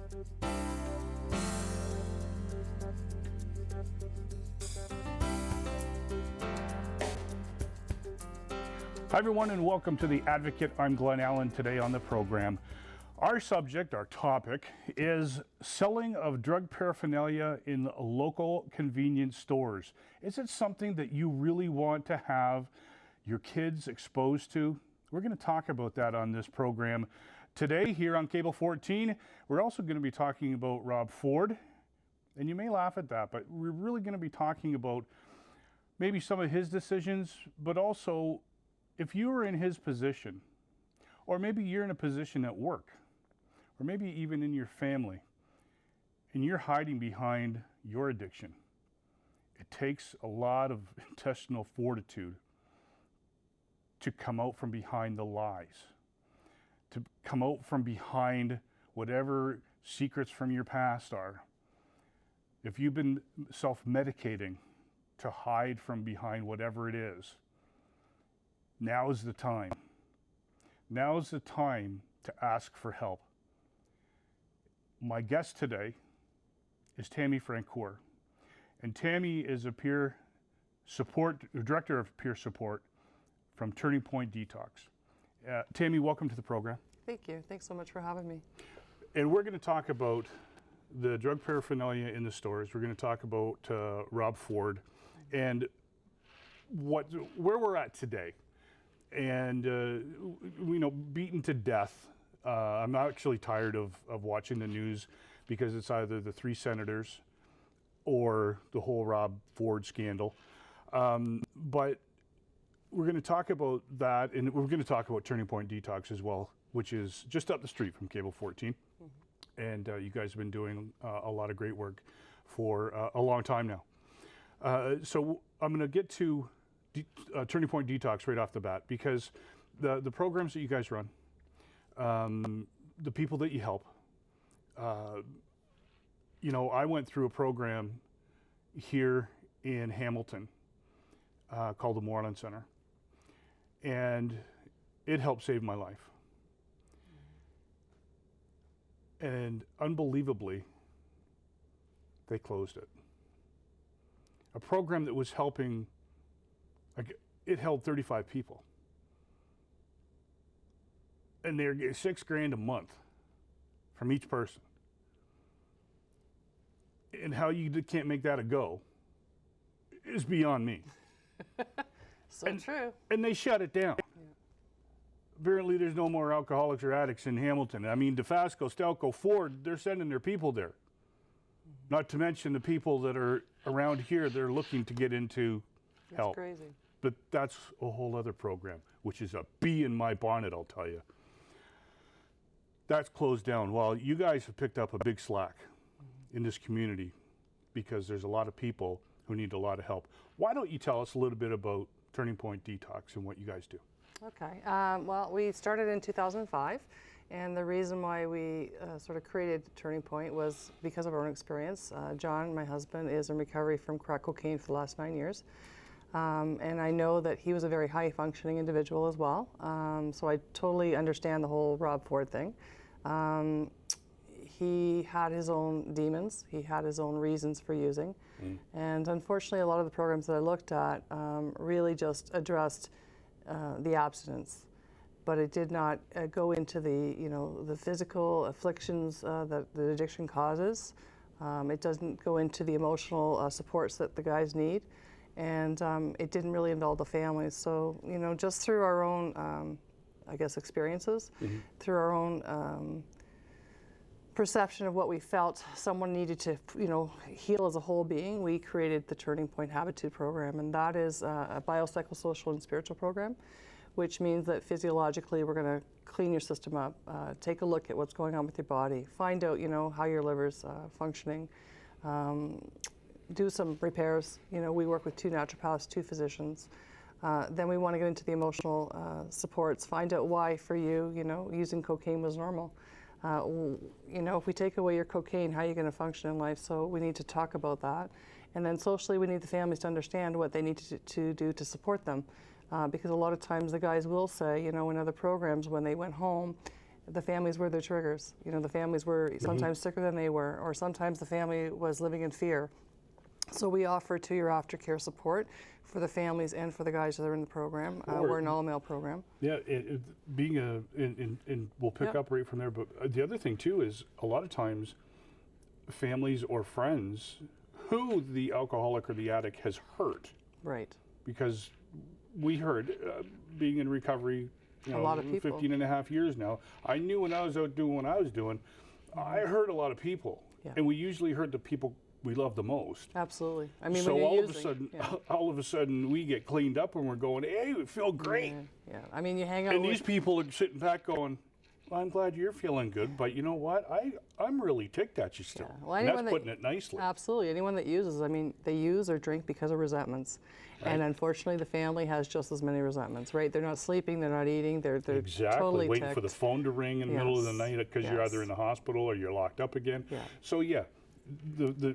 Hi everyone, and welcome to The Advocate. I'm Glenn Allen. Today on the program, our subject, our topic, is selling of drug paraphernalia in local convenience stores. Is it something that you really want to have your kids exposed to? We're going to talk about that on this program today here on Cable 14. We're also going to be talking about Rob Ford, and you may laugh at that, but we're really going to be talking about maybe some of his decisions, but also if you were in his position, or maybe you're in a position at work, or maybe even in your family, and you're hiding behind your addiction, it takes a lot of intestinal fortitude to come out from behind the lies, to come out from behind whatever secrets from your past are. If you've been self-medicating to hide from behind whatever it is, now is the time. Now is the time to ask for help. My guest today is Tammy Francoeur. And Tammy is a peer support, director of peer support from Turning Point Detox. Tammy, welcome to the program. Thank you. Thanks so much for having me. And we're going to talk about the drug paraphernalia in the stores. We're going to talk about Rob Ford and where we're at today. And, beaten to death. I'm actually tired of watching the news because it's either the 3 senators or the whole Rob Ford scandal. But we're going to talk about that, and we're going to talk about Turning Point Detox as well, which is just up the street from Cable 14. Mm-hmm. And you guys have been doing a lot of great work for a long time now. So I'm going to get to Turning Point Detox right off the bat, because the programs that you guys run, the people that you help, I went through a program here in Hamilton called the Moreland Center, and it helped save my life. And unbelievably, they closed it. A program that was helping, it held 35 people. And they're getting $6,000 a month from each person. And how you can't make that a go is beyond me. True. And they shut it down. Yeah. Apparently there's no more alcoholics or addicts in Hamilton. I mean, DeFasco, Stelco, Ford, they're sending their people there. Mm-hmm. Not to mention the people that are around here, they're looking to get into help. That's crazy. But that's a whole other program, which is a bee in my bonnet, I'll tell you. That's closed down. Well, you guys have picked up a big slack in this community because there's a lot of people who need a lot of help. Why don't you tell us a little bit about Turning Point Detox and what you guys do? Okay. Well, we started in 2005, and the reason why we sort of created Turning Point was because of our own experience. John, my husband, is in recovery from crack cocaine for the last 9 years. And I know that he was a very high-functioning individual as well. So I totally understand the whole Rob Ford thing. He had his own demons. He had his own reasons for using. Mm. And unfortunately, a lot of the programs that I looked at really just addressed the abstinence. But it did not go into the physical afflictions that the addiction causes. It doesn't go into the emotional supports that the guys need. And it didn't really involve the families. So, just through our own, experiences, mm-hmm. through our own perception of what we felt someone needed to, heal as a whole being, we created the Turning Point Habitude program. And that is a biopsychosocial and spiritual program, which means that physiologically we're going to clean your system up, take a look at what's going on with your body, find out, how your liver's functioning, do some repairs. We work with 2 naturopaths, 2 physicians. Then we want to get into the emotional supports, find out why for you, using cocaine was normal. If we take away your cocaine, how are you going to function in life? So we need to talk about that. And then socially, we need the families to understand what they need to do to support them. Because a lot of times the guys will say, in other programs when they went home, the families were their triggers. You know, the families were sometimes sicker than they were, or sometimes the family was living in fear. So we offer 2-year aftercare support for the families and for the guys that are in the program. We're an all-male program. Yeah, being and we'll pick up right from there. But the other thing too is a lot of times families or friends who the alcoholic or the addict has hurt. Right. Because we heard, being in recovery, a lot of people. 15 and a half years now, I knew when I was out doing what I was doing, I hurt a lot of people. Yeah. And we usually hurt the people we love the most. Absolutely. I mean, so when you're all of a sudden we get cleaned up and we're going, hey, we feel great. Yeah. I mean, you hang out and these people are sitting back going, well, I'm glad you're feeling good, but you know what? I'm really ticked at you still. Yeah. Well, and that's putting it nicely. Absolutely. Anyone that uses, I mean, they use or drink because of resentments. Right. And unfortunately, the family has just as many resentments, right? They're not sleeping, they're not eating, they're exactly. Totally waiting ticked. for the phone to ring in the middle of the night because you're either in the hospital or you're locked up again. Yeah. So yeah,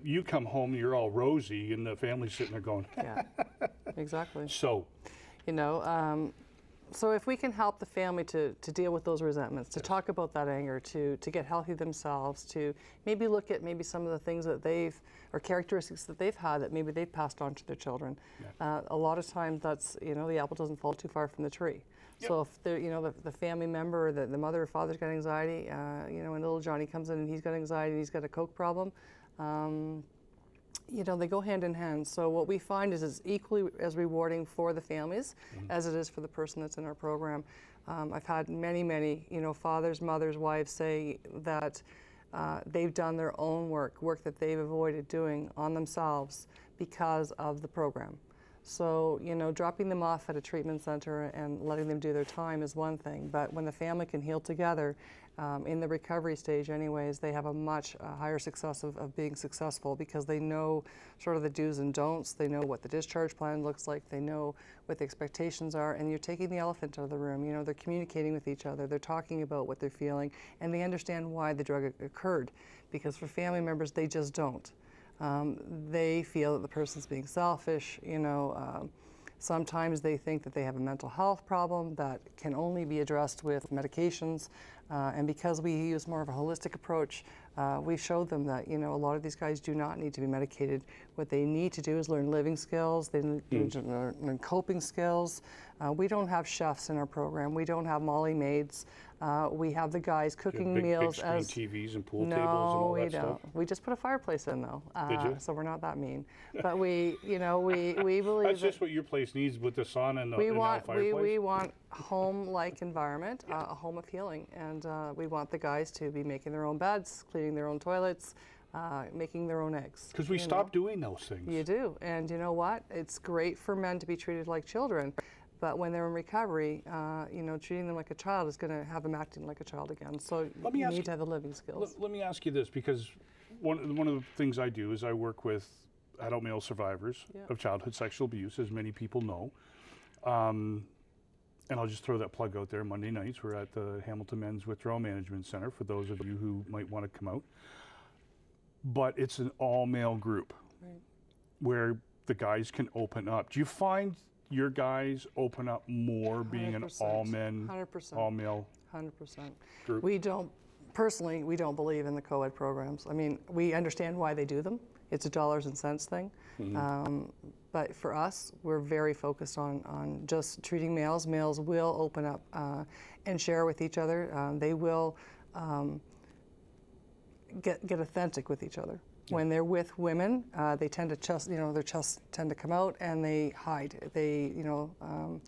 you come home, you're all rosy, and the family's sitting there going, yeah, exactly. So, you know, so if we can help the family to deal with those resentments, to talk about that anger, to get healthy themselves, to maybe look at maybe some of the things that they've, or characteristics that they've had that maybe they've passed on to their children. Yeah. A lot of times that's, you know, the apple doesn't fall too far from the tree. Yep. So if they're, you know, the family member, or the mother or father's got anxiety, you know, and little Johnny comes in and he's got anxiety and he's got a coke problem, you know, they go hand in hand. So what we find is it's equally as rewarding for the families as it is for the person that's in our program. I've had many, you know, fathers, mothers, wives say that they've done their own work that they've avoided doing on themselves because of the program. So, you know, dropping them off at a treatment center and letting them do their time is one thing, but when the family can heal together, in the recovery stage anyways, they have a much higher success of being successful because they know sort of the do's and don'ts, they know what the discharge plan looks like, they know what the expectations are, and you're taking the elephant out of the room. You know, they're communicating with each other, they're talking about what they're feeling, and they understand why the drug occurred, because for family members, they just don't. They feel that the person's being selfish, you know, sometimes they think that they have a mental health problem that can only be addressed with medications, and because we use more of a holistic approach, we showed them that, you know, a lot of these guys do not need to be medicated. What they need to do is learn living skills, they need to learn coping skills. We don't have chefs in our program, we don't have Molly maids. We have the guys cooking meals big as TVs and pool tables and all that stuff. No, we don't. We just put a fireplace in though. Did you? So we're not that mean. But we, you know, we believe that's just what your place needs with the sauna and the fireplace. We want home-like environment, a home of healing, and we want the guys to be making their own beds, cleaning their own toilets, making their own eggs. Because we stopped doing those things. You do, and you know what? It's great for men to be treated like children. But when they're in recovery, you know, treating them like a child is going to have them acting like a child again. So you need to have the living skills. Let me ask you this, because one of the things I do is I work with adult male survivors of childhood sexual abuse, as many people know. And I'll just throw that plug out there. Monday nights, we're at the Hamilton Men's Withdrawal Management Center for those of you who might want to come out. But it's an all-male group where the guys can open up. Do you find your guys open up more being 100%. An all-men, 100%. all-male 100%. group? We don't believe in the co-ed programs. I mean, we understand why they do them. It's a dollars and cents thing. But for us, we're very focused on just treating males. Males will open up and share with each other. They will get authentic with each other. When they're with women, they tend to their chests tend to come out and they hide. They, you know,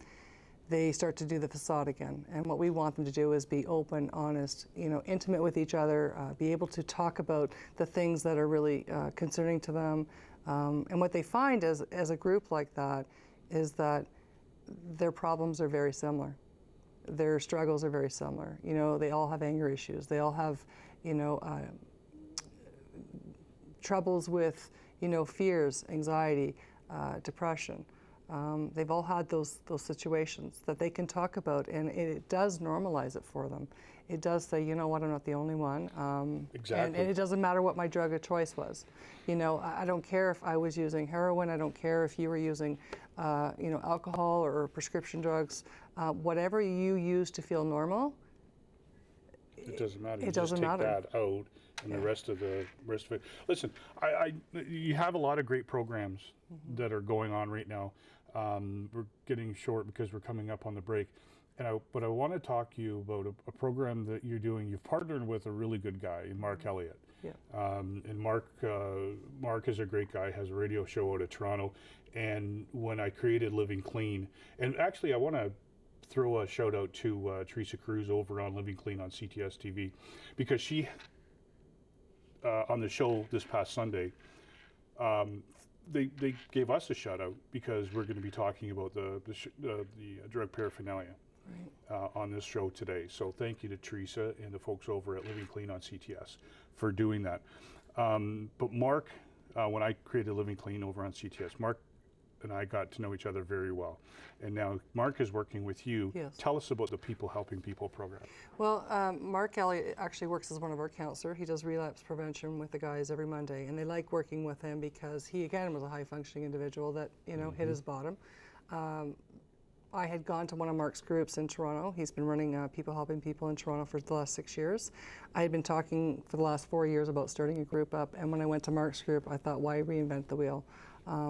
they start to do the facade again. And what we want them to do is be open, honest, you know, intimate with each other, be able to talk about the things that are really concerning to them. And what they find as a group like that is that their problems are very similar. Their struggles are very similar. You know, they all have anger issues. They all have, you know, troubles with, you know, fears, anxiety, depression. They've all had those situations that they can talk about, and it does normalize it for them. It does say, you know what, I'm not the only one. Exactly. And it doesn't matter what my drug of choice was. You know, I don't care if I was using heroin. I don't care if you were using, you know, alcohol or prescription drugs. Whatever you use to feel normal, it doesn't matter. It You doesn't just take matter. that out, and the rest of it. Listen, you have a lot of great programs that are going on right now. We're getting short because we're coming up on the break, but I want to talk to you about a program that you're doing. You've partnered with a really good guy, Mark Elliott. Yeah. And Mark is a great guy. Has a radio show out of Toronto. And when I created Living Clean, and actually I want to throw a shout out to Teresa Cruz over on Living Clean on CTS TV, because she on the show this past Sunday, they gave us a shout out because we're going to be talking about the drug paraphernalia on this show today. So thank you to Teresa and the folks over at Living Clean on CTS for doing that. But Mark, when I created Living Clean over on CTS, Mark and I got to know each other very well. And now Mark is working with you. Yes. Tell us about the People Helping People program. Well, Mark Elliott actually works as one of our counselors. He does relapse prevention with the guys every Monday, and they like working with him because he, again, was a high-functioning individual that, hit his bottom. I had gone to one of Mark's groups in Toronto. He's been running People Helping People in Toronto for the last 6 years. I had been talking for the last 4 years about starting a group up, and when I went to Mark's group, I thought, why reinvent the wheel?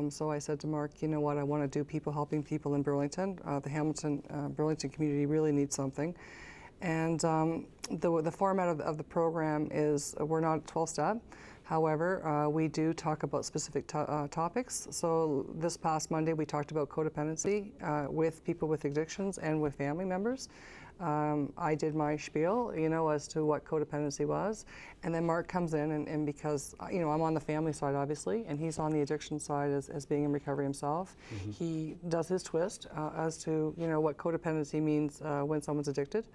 So I said to Mark, you know what, I want to do People Helping People in Burlington. The Hamilton, Burlington community really needs something. And the format of the program is, we're not a 12-step. However, we do talk about specific topics. So this past Monday, we talked about codependency with people with addictions and with family members. I did my spiel, as to what codependency was. And then Mark comes in, and because, I'm on the family side, obviously, and he's on the addiction side as being in recovery himself. He does his twist as to, what codependency means when someone's addicted.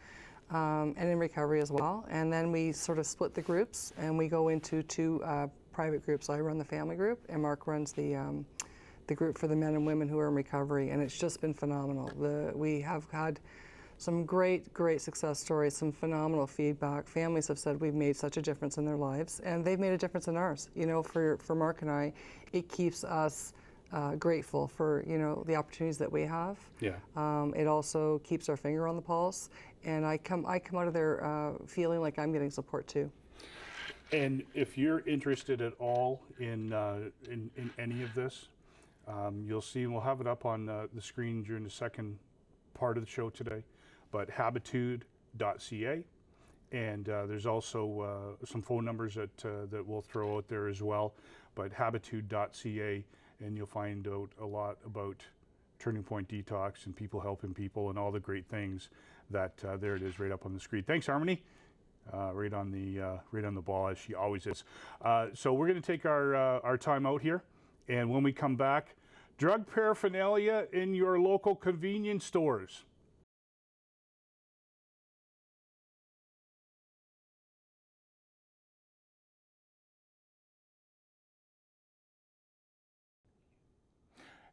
And in recovery as well. And then we sort of split the groups, and we go into two private groups. I run the family group, and Mark runs the group for the men and women who are in recovery, and it's just been phenomenal. We have had some great success stories, some phenomenal feedback. Families have said we've made such a difference in their lives, and they've made a difference in ours. For Mark and I, it keeps us grateful for the opportunities that we have. Yeah. It also keeps our finger on the pulse, and I come out of there feeling like I'm getting support too. And if you're interested at all in any of this, you'll see, and we'll have it up on the screen during the second part of the show today, but habitude.ca, and there's also some phone numbers that we'll throw out there as well, but habitude.ca, and you'll find out a lot about Turning Point Detox and People Helping People and all the great things that there it is right up on the screen. Thanks, Harmony. Right on the ball, as she always is. So we're going to take our time out here, and when we come back, drug paraphernalia in your local convenience stores.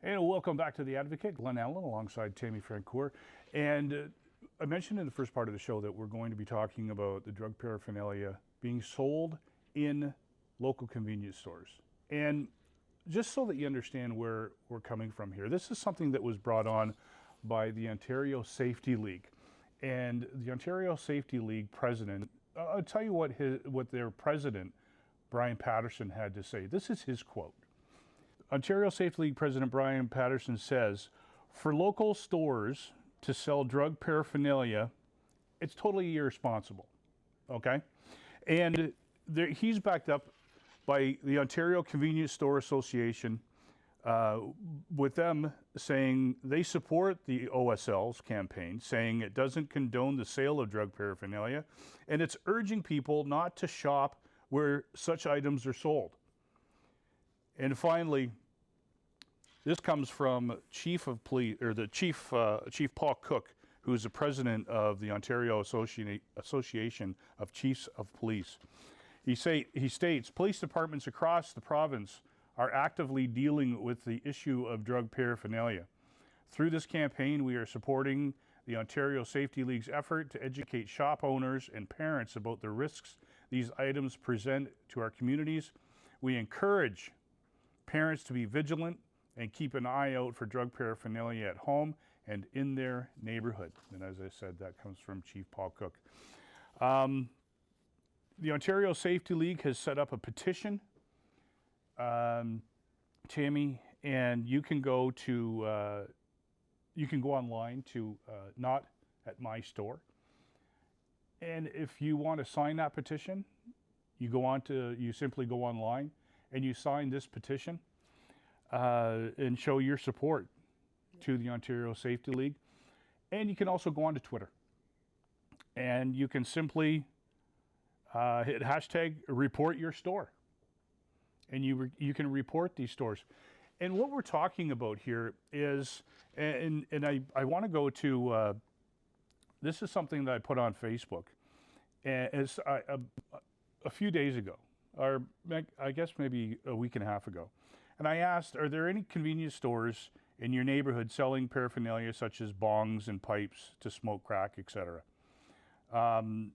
And welcome back to The Advocate. Glenn Allen alongside Tammy Francoeur. And I mentioned in the first part of the show that we're going to be talking about the drug paraphernalia being sold in local convenience stores. And just so that you understand where we're coming from here, this is something that was brought on by the Ontario Safety League. And the Ontario Safety League president, I'll tell you what their president, Brian Patterson, had to say. This is his quote. Ontario Safety League President Brian Patterson says, for local stores to sell drug paraphernalia, it's totally irresponsible, okay? And he's backed up by the Ontario Convenience Store Association, with them saying they support the OSL's campaign, saying it doesn't condone the sale of drug paraphernalia, and it's urging people not to shop where such items are sold. And finally, this comes from Chief Paul Cook, who is the president of the Ontario Association of Chiefs of Police. He states, police departments across the province are actively dealing with the issue of drug paraphernalia. Through this campaign, we are supporting the Ontario Safety League's effort to educate shop owners and parents about the risks these items present to our communities. We encourage parents to be vigilant and keep an eye out for drug paraphernalia at home and in their neighborhood. And as I said, that comes from Chief Paul Cook. The Ontario Safety League has set up a petition, Tammy, and you can go online to Not at My Store. And if you want to sign that petition, you simply go online and you sign this petition and show your support to the Ontario Safety League. And you can also go on to Twitter and you can simply hit hashtag report your store, and you can report these stores. And what we're talking about here is, and I want to go to, this is something that I put on Facebook as a few days ago, or I guess maybe a week and a half ago. And I asked, are there any convenience stores in your neighborhood selling paraphernalia such as bongs and pipes to smoke crack, etc.? And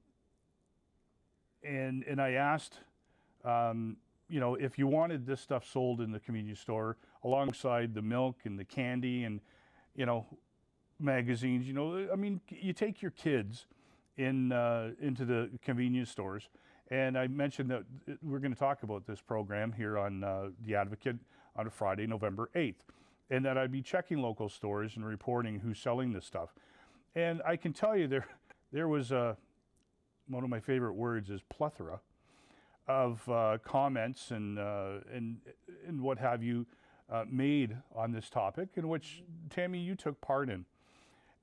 I asked, if you wanted this stuff sold in the convenience store alongside the milk and the candy and, magazines, you take your kids into the convenience stores. And I mentioned that we're going to talk about this program here on The Advocate on a Friday, November 8th, and that I'd be checking local stores and reporting who's selling this stuff. And I can tell you there was one of my favorite words is plethora of comments and what have you made on this topic, in which, Tammy, you took part in.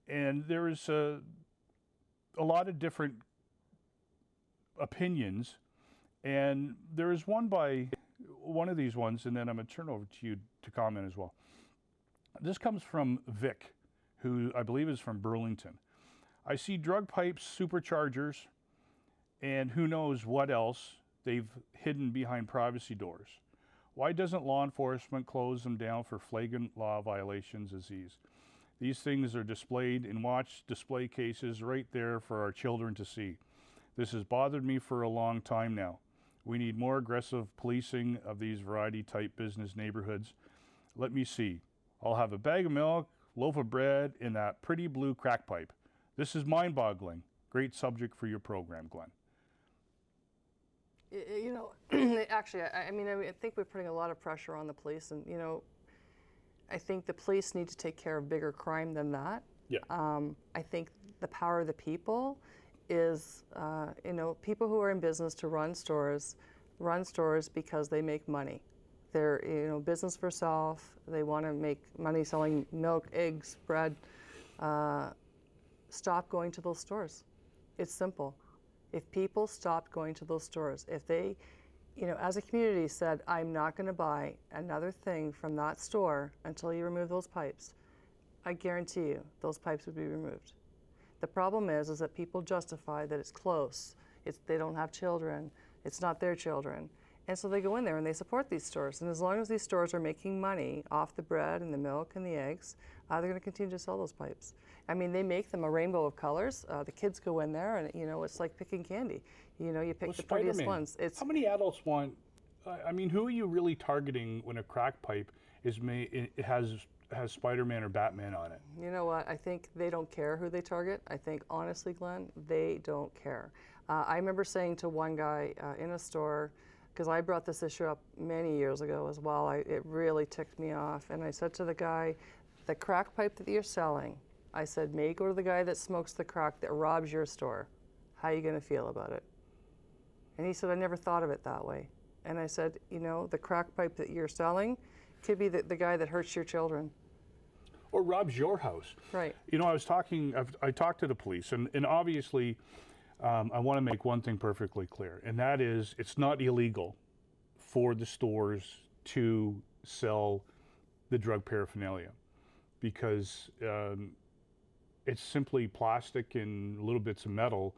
And there is a lot of different opinions, and there is one by one of these ones, and then I'm going to turn over to you to comment as well. This comes from Vic, who I believe is from Burlington. I see drug pipes, superchargers, and who knows what else they've hidden behind privacy doors. Why doesn't law enforcement close them down for flagrant law violations as these? These things are displayed in watch display cases right there for our children to see. This has bothered me for a long time now. We need more aggressive policing of these variety type business neighborhoods. Let me see. I'll have a bag of milk, loaf of bread, and that pretty blue crack pipe. This is mind-boggling. Great subject for your program, Glenn. Actually, I think we're putting a lot of pressure on the police, and I think the police need to take care of bigger crime than that. Yeah. I think the power of the people is, people who are in business to run stores because they make money. They're, business for self. They want to make money selling milk, eggs, bread. Stop going to those stores. It's simple. If people stopped going to those stores, if they, as a community said, I'm not going to buy another thing from that store until you remove those pipes, I guarantee you those pipes would be removed. The problem is that people justify that it's close, they don't have children, it's not their children. And so they go in there and they support these stores. And as long as these stores are making money off the bread and the milk and the eggs, they're going to continue to sell those pipes. I mean, they make them a rainbow of colors. The kids go in there and, it's like picking candy. You pick the prettiest ones. How many adults want, who are you really targeting when a crack pipe is made, it has Spider-Man or Batman on it? You know what? I think they don't care who they target. I think, honestly, Glenn, they don't care. I remember saying to one guy in a store, because I brought this issue up many years ago as well, it really ticked me off. And I said to the guy, the crack pipe that you're selling, I said, may go to the guy that smokes the crack that robs your store. How are you going to feel about it? And he said, I never thought of it that way. And I said, the crack pipe that you're selling could be the guy that hurts your children. Or robs your house. Right. I talked to the police, and obviously, I want to make one thing perfectly clear, and that is it's not illegal for the stores to sell the drug paraphernalia, because it's simply plastic and little bits of metal.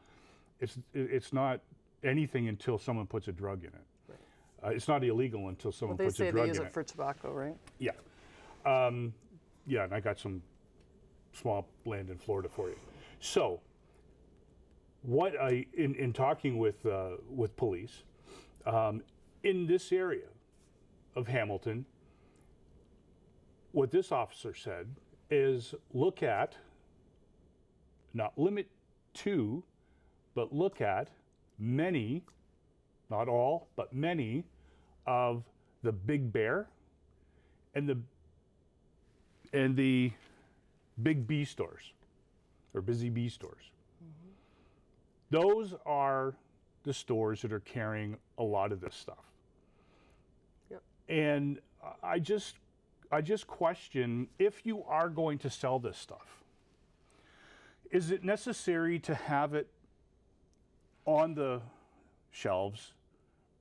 It's not anything until someone puts a drug in it. Right. It's not illegal until someone puts a drug in it. They say they use it for tobacco, right? Yeah. Yeah, and I got some small land in Florida for you. So, what in talking with police in this area of Hamilton, what this officer said is look at, not limit to, but look at many, not all, but many of the Big Bear and the Big B stores or Busy Bee stores. Those are the stores that are carrying a lot of this stuff. Yep. And I just question, if you are going to sell this stuff, is it necessary to have it on the shelves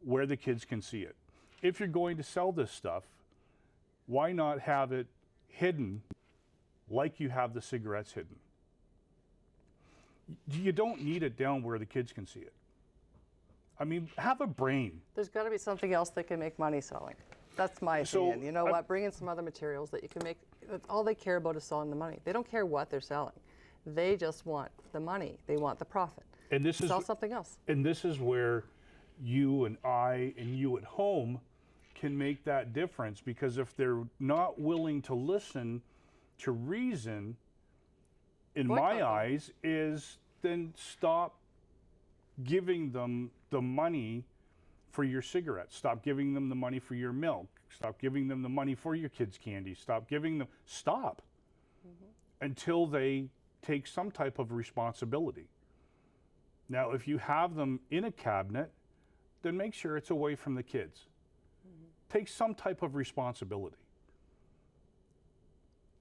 where the kids can see it? If you're going to sell this stuff, why not have it hidden like you have the cigarettes hidden? You don't need it down where the kids can see it. I mean, have a brain. There's got to be something else they can make money selling. That's my opinion. You know what? Bring in some other materials that you can make. All they care about is selling the money. They don't care what they're selling. They just want the money. They want the profit. And this Sell something else. And this is where you and I and you at home can make that difference, because if they're not willing to listen to reason, in my eyes, is then stop giving them the money for your cigarettes. Stop giving them the money for your milk. Stop giving them the money for your kids' candy. Stop giving them, until they take some type of responsibility. Now, if you have them in a cabinet, then make sure it's away from the kids. Take some type of responsibility.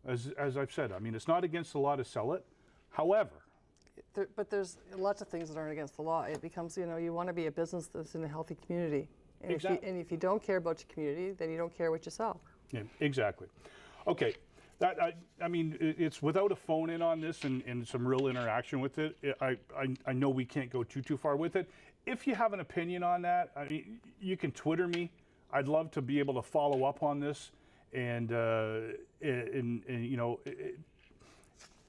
As I've said, I mean, it's not against the law to sell it. However, But there's lots of things that aren't against the law. It becomes, you want to be a business that's in a healthy community. And, exactly. if you don't care about your community, then you don't care what you sell. Yeah, exactly. Okay, I mean, it's without a phone in on this and some real interaction with it. I know we can't go too far with it. If you have an opinion on that, I mean, you can Twitter me. I'd love to be able to follow up on this, and you know.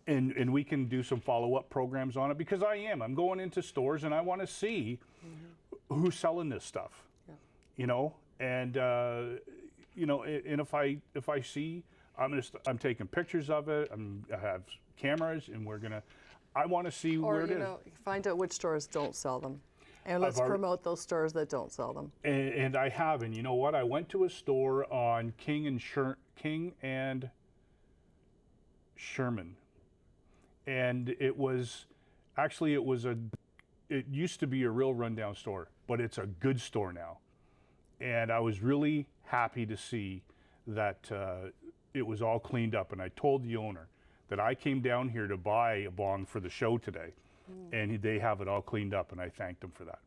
And we can do some follow-up programs on it, because I'm going into stores and I want to see who's selling this stuff, you know, and you know, and if I see, I'm taking pictures of it. I have cameras, and I want to see where it is. Or find out which stores don't sell them, and let's promote those stores that don't sell them. And I have, and you know what? I went to a store on King and Sherman. And it used to be a real rundown store, but it's a good store now. And I was really happy to see that it was all cleaned up. And I told the owner that I came down here to buy a bong for the show today, and they have it all cleaned up, and I thanked them for that.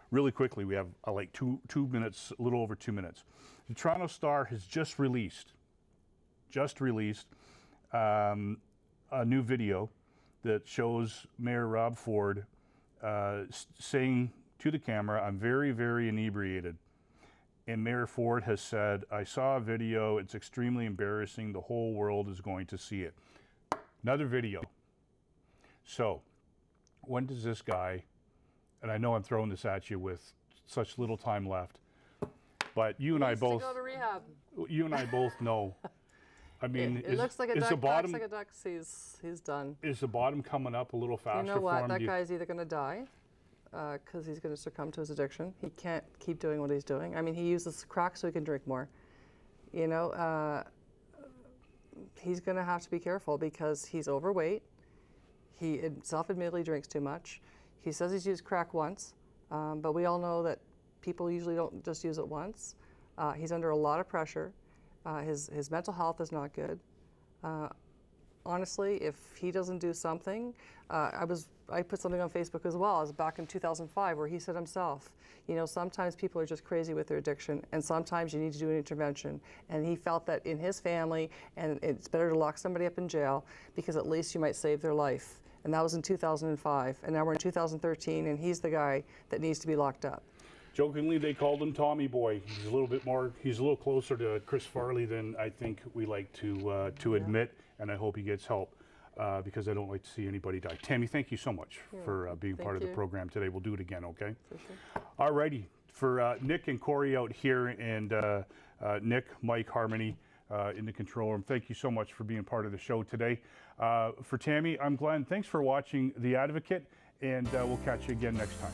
Really quickly, we have like 2 minutes, a little over 2 minutes. The Toronto Star has just released a new video that shows Mayor Rob Ford saying to the camera, "I'm very, very inebriated." And Mayor Ford has said, "I saw a video. It's extremely embarrassing. The whole world is going to see it." Another video. So, when does this guy, and I know I'm throwing this at you with such little time left, but you and I both, to go to rehab. You and I both know. I mean, it looks like a duck, quacks like a duck, he's done. Is the bottom coming up a little faster for him? You know what? That guy's either going to die because he's going to succumb to his addiction. He can't keep doing what he's doing. I mean, he uses crack so he can drink more. You know, he's going to have to be careful because he's overweight. He self-admittedly drinks too much. He says he's used crack once, but we all know that people usually don't just use it once. He's under a lot of pressure. His mental health is not good. Honestly, if he doesn't do something, I put something on Facebook as well, as back in 2005, where he said himself, you know, sometimes people are just crazy with their addiction, and sometimes you need to do an intervention. And he felt that in his family, and it's better to lock somebody up in jail because at least you might save their life. And that was in 2005, and now we're in 2013, and he's the guy that needs to be locked up. Jokingly, they called him Tommy Boy. He's a little closer to Chris Farley than I think we like to admit, and I hope he gets help because I don't like to see anybody die. Tammy, thank you so much for being part of the program today. We'll do it again, okay? For sure. All righty. For Nick and Corey out here, and Nick, Mike, Harmony in the control room, thank you so much for being part of the show today. For Tammy, I'm Glenn. Thanks for watching The Advocate, and we'll catch you again next time.